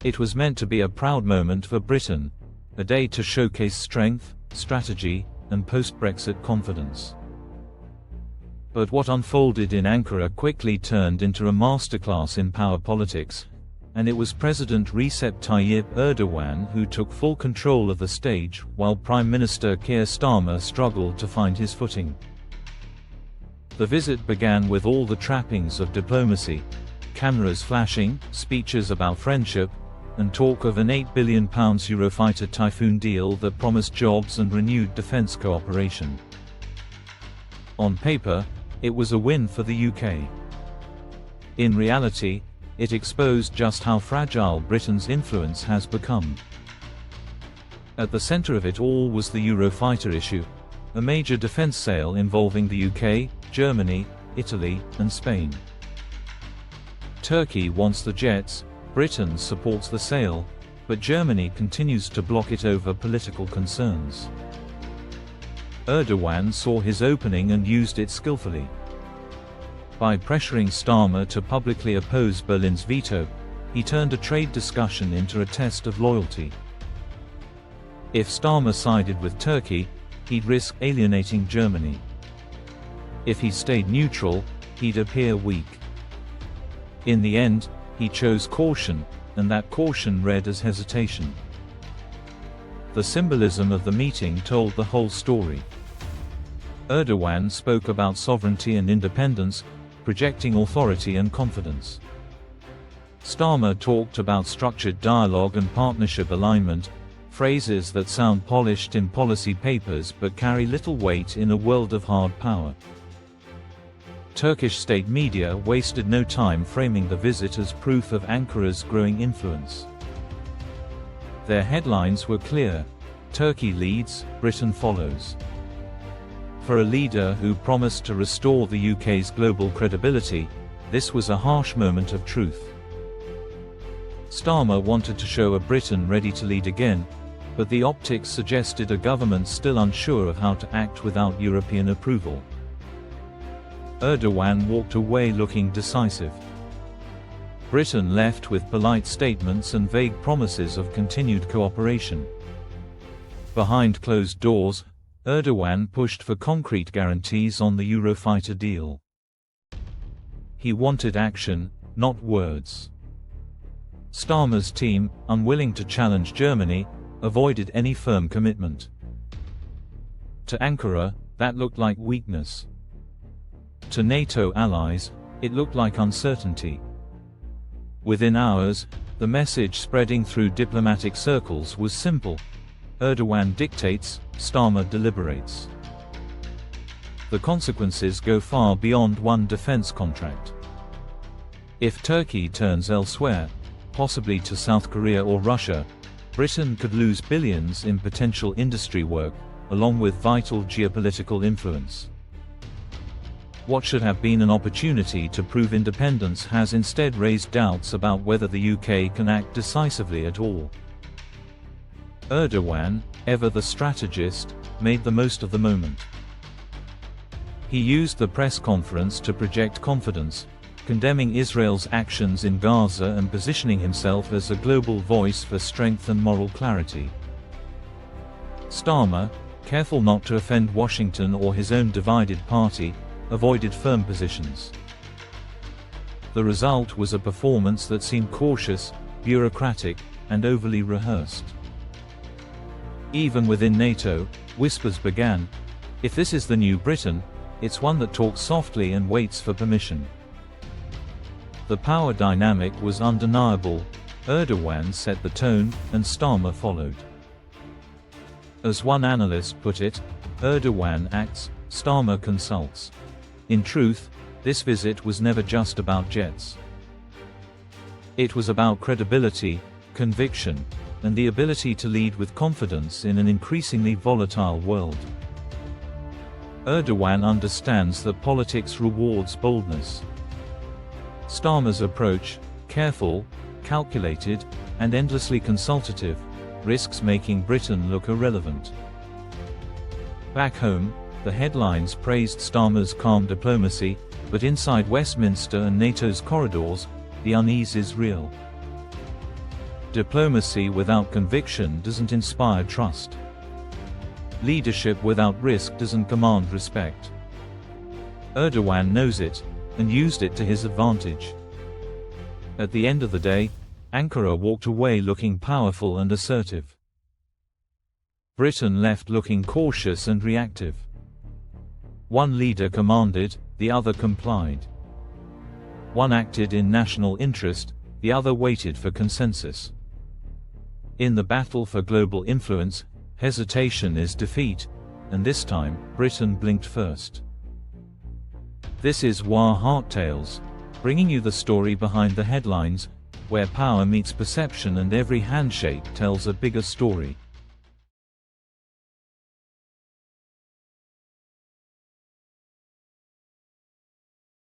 It was meant to be a proud moment for Britain, a day to showcase strength, strategy, and post-Brexit confidence. But what unfolded in Ankara quickly turned into a masterclass in power politics, and it was President Recep Tayyip Erdoğan who took full control of the stage, while Prime Minister Keir Starmer struggled to find his footing. The visit began with all the trappings of diplomacy: cameras flashing, speeches about friendship, and talk of an £8 billion Eurofighter Typhoon deal that promised jobs and renewed defence cooperation. On paper, it was a win for the UK. In reality, it exposed just how fragile Britain's influence has become. At the centre of it all was the Eurofighter issue, a major defence sale involving the UK, Germany, Italy, and Spain. Turkey wants the jets, Britain supports the sale, but Germany continues to block it over political concerns. Erdogan saw his opening and used it skillfully. By pressuring Starmer to publicly oppose Berlin's veto, he turned a trade discussion into a test of loyalty. If Starmer sided with Turkey, he'd risk alienating Germany. If he stayed neutral, he'd appear weak. In the end, he chose caution, and that caution read as hesitation. The symbolism of the meeting told the whole story. Erdogan spoke about sovereignty and independence, projecting authority and confidence. Starmer talked about structured dialogue and partnership alignment, phrases that sound polished in policy papers but carry little weight in a world of hard power. Turkish state media wasted no time framing the visit as proof of Ankara's growing influence. Their headlines were clear: Turkey leads, Britain follows. For a leader who promised to restore the UK's global credibility, this was a harsh moment of truth. Starmer wanted to show a Britain ready to lead again, but the optics suggested a government still unsure of how to act without European approval. Erdogan walked away looking decisive. Britain left with polite statements and vague promises of continued cooperation. Behind closed doors, Erdogan pushed for concrete guarantees on the Eurofighter deal. He wanted action, not words. Starmer's team, unwilling to challenge Germany, avoided any firm commitment. To Ankara, that looked like weakness. To NATO allies, it looked like uncertainty. Within hours, the message spreading through diplomatic circles was simple: Erdogan dictates, Starmer deliberates. The consequences go far beyond one defense contract. If Turkey turns elsewhere, possibly to South Korea or Russia, Britain could lose billions in potential industry work, along with vital geopolitical influence. What should have been an opportunity to prove independence has instead raised doubts about whether the UK can act decisively at all. Erdogan, ever the strategist, made the most of the moment. He used the press conference to project confidence, condemning Israel's actions in Gaza and positioning himself as a global voice for strength and moral clarity. Starmer, careful not to offend Washington or his own divided party, avoided firm positions. The result was a performance that seemed cautious, bureaucratic, and overly rehearsed. Even within NATO, whispers began: if this is the new Britain, it's one that talks softly and waits for permission. The power dynamic was undeniable. Erdogan set the tone, and Starmer followed. As one analyst put it, Erdogan acts, Starmer consults. In truth, this visit was never just about jets. It was about credibility, conviction, and the ability to lead with confidence in an increasingly volatile world. Erdogan understands that politics rewards boldness. Starmer's approach, careful, calculated, and endlessly consultative, risks making Britain look irrelevant. Back home, the headlines praised Starmer's calm diplomacy, but inside Westminster and NATO's corridors, the unease is real. Diplomacy without conviction doesn't inspire trust. Leadership without risk doesn't command respect. Erdogan knows it, and used it to his advantage. At the end of the day, Ankara walked away looking powerful and assertive. Britain left looking cautious and reactive. One leader commanded, the other complied. One acted in national interest, the other waited for consensus. In the battle for global influence, hesitation is defeat, and this time, Britain blinked first. This is War Heart Tales, bringing you the story behind the headlines, where power meets perception and every handshake tells a bigger story.